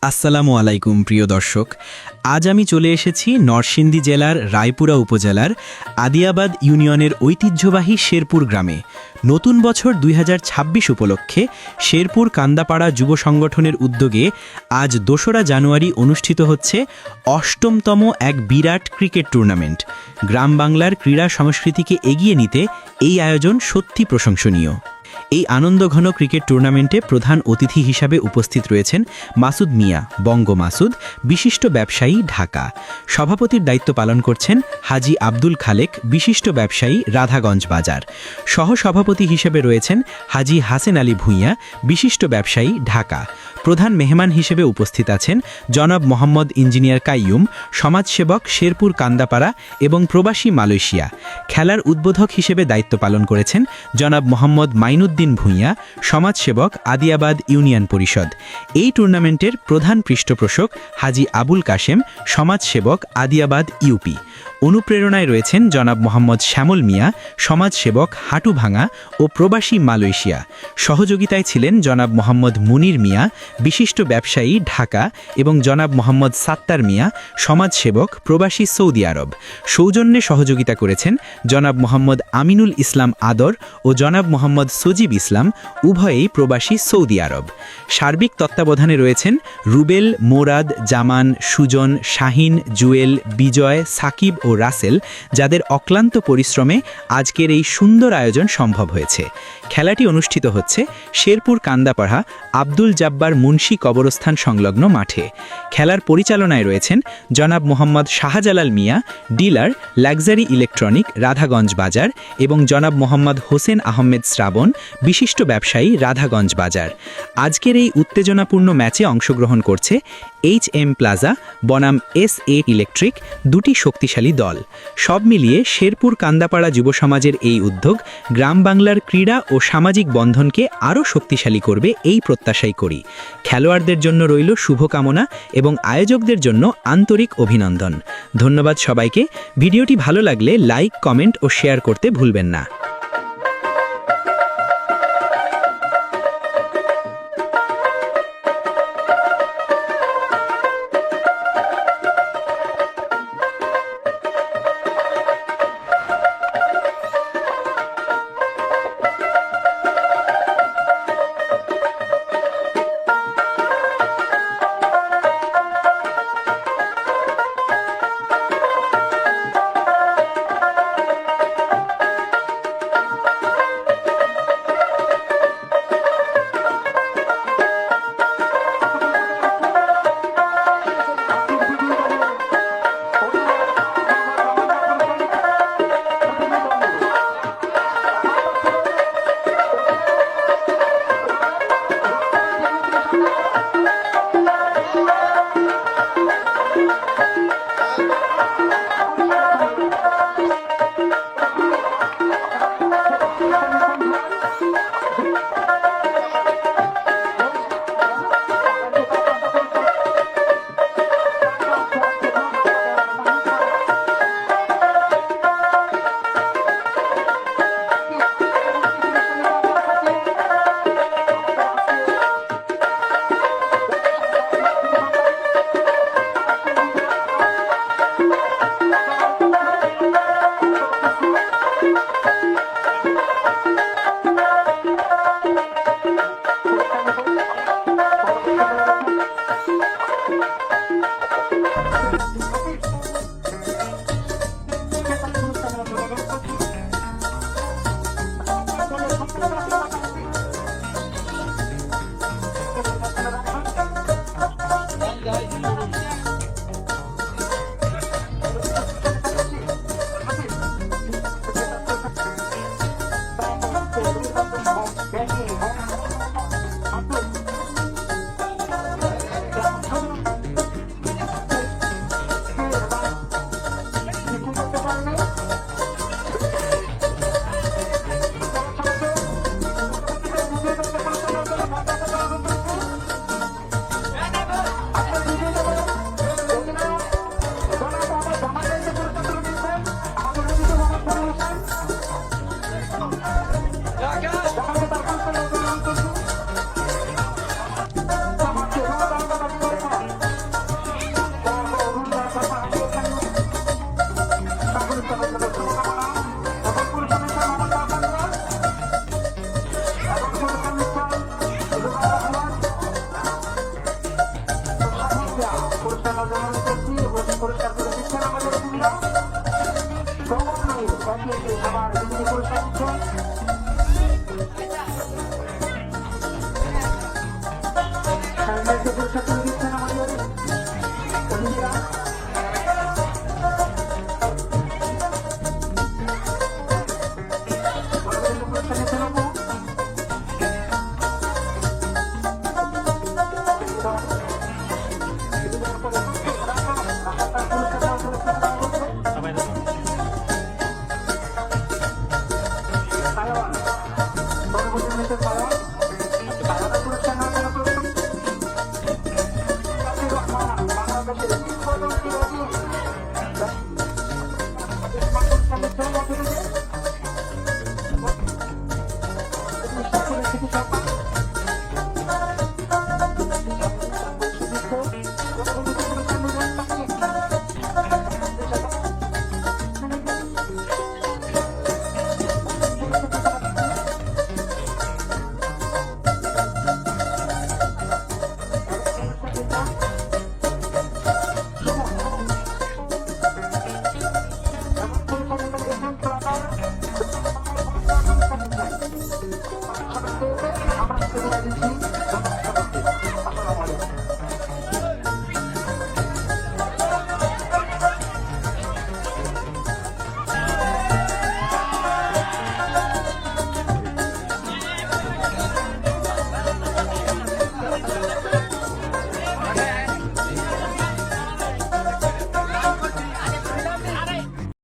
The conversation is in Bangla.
আসসালামু আলাইকুম প্রিয় দর্শক। আজ আমি চলে এসেছি নরসিংদী জেলার রায়পুরা উপজেলার আদিয়াবাদ ইউনিয়নের ঐতিহ্যবাহী শেরপুর গ্রামে। নতুন বছর ২০২৬ উপলক্ষে শেরপুর কান্দাপাড়া যুব সংগঠনের উদ্যোগে আজ ২রা জানুয়ারি অনুষ্ঠিত হচ্ছে ৮ম এক বিরাট ক্রিকেট টুর্নামেন্ট। গ্রাম বাংলার ক্রীড়া সংস্কৃতিকে এগিয়ে নিতে এই আয়োজন সত্যি প্রশংসনীয়। এই আনন্দঘন ক্রিকেট টুর্নামেন্টে প্রধান অতিথি হিসাবে উপস্থিত রয়েছেন মাসুদ মিয়া, বঙ্গ মাসুদ, বিশিষ্ট ব্যবসায়ী, ঢাকা। সভাপতির দায়িত্ব পালন করছেন হাজি আব্দুল খালেক, বিশিষ্ট ব্যবসায়ী, রাধাগঞ্জ বাজার। সহসভাপতি হিসেবে রয়েছেন হাজি হাসেন আলী ভূঁইয়া, বিশিষ্ট ব্যবসায়ী, ঢাকা। প্রধান মেহমান হিসেবে উপস্থিত আছেন জনাব মোহাম্মদ ইঞ্জিনিয়ার কাইয়ুম, সমাজসেবক, শেরপুর কান্দাপাড়া এবং প্রবাসী মালয়েশিয়া। খেলার উদ্বোধক হিসেবে দায়িত্ব পালন করেছেন জনাব মোহাম্মদ মাইনুদ্দিন ভূঁইয়া, সমাজসেবক, আদিয়াবাদ ইউনিয়ন পরিষদ। এই টুর্নামেন্টের প্রধান পৃষ্ঠপোষক হাজি আবুল কাশেম, সমাজসেবক, আদিয়াবাদ ইউপি। অনুপ্রেরণায় রয়েছেন জনাব মোহাম্মদ শ্যামল মিয়া, সমাজসেবক, হাটুভাঙা ও প্রবাসী মালয়েশিয়া। সহযোগিতায় ছিলেন জনাব মোহাম্মদ মুনির মিয়া, বিশিষ্ট ব্যবসায়ী, ঢাকা, এবং জনাব মোহাম্মদ সাত্তার মিয়া, সমাজসেবক, প্রবাসী সৌদি আরব। সৌজন্যে সহযোগিতা করেছেন জনাব মোহাম্মদ আমিনুল ইসলাম আদর ও জনাব মোহাম্মদ সজিব ইসলাম, উভয়েই প্রবাসী সৌদি আরব। সার্বিক তত্ত্বাবধানে রয়েছেন রুবেল, মোরাদ, জামান, সুজন, শাহিন, জুয়েল, বিজয়, সাকিব ও রাসেল, যাদের অক্লান্ত পরিশ্রমে আজকের এই সুন্দর আয়োজন সম্ভব হয়েছে। খেলাটি অনুষ্ঠিত হচ্ছে শেরপুর কান্দাপাড়া আব্দুল জাব্বার মুন্সি কবরস্থান সংলগ্ন মাঠে। খেলার পরিচালনায় রয়েছেন জনাব মোহাম্মদ শাহজালাল মিয়া, ডিলার, লাক্সারি ইলেকট্রনিক, রাধাগঞ্জ বাজার, এবং জনাব মোহাম্মদ হোসেন আহমেদ শ্রাবণ, বিশিষ্ট ব্যবসায়ী, রাধাগঞ্জ বাজার। আজকের এই উত্তেজনাপূর্ণ ম্যাচে অংশগ্রহণ করছে HM প্লাজা বনাম SA ইলেকট্রিক, দুটি শক্তিশালী দল। সব মিলিয়ে শেরপুর কান্দাপাড়া যুব সমাজের এই উদ্যোগ গ্রাম বাংলার ক্রীড়া ও সামাজিক বন্ধনকে আরও শক্তিশালী করবে এই প্রত্যাশাই করি। খেলোয়াড়দের জন্য রইল শুভকামনা এবং আয়োজকদের জন্য আন্তরিক অভিনন্দন। ধন্যবাদ সবাইকে। ভিডিওটি ভালো লাগলে লাইক, কমেন্ট ও শেয়ার করতে ভুলবেন না। আমার বিভিন্ন পুরস্কার পুরস্কার তুলে দিচ্ছেন আমাদের অতিথিরা। পুরস্কার নিচ্ছেন আপু। বাংলাদেশের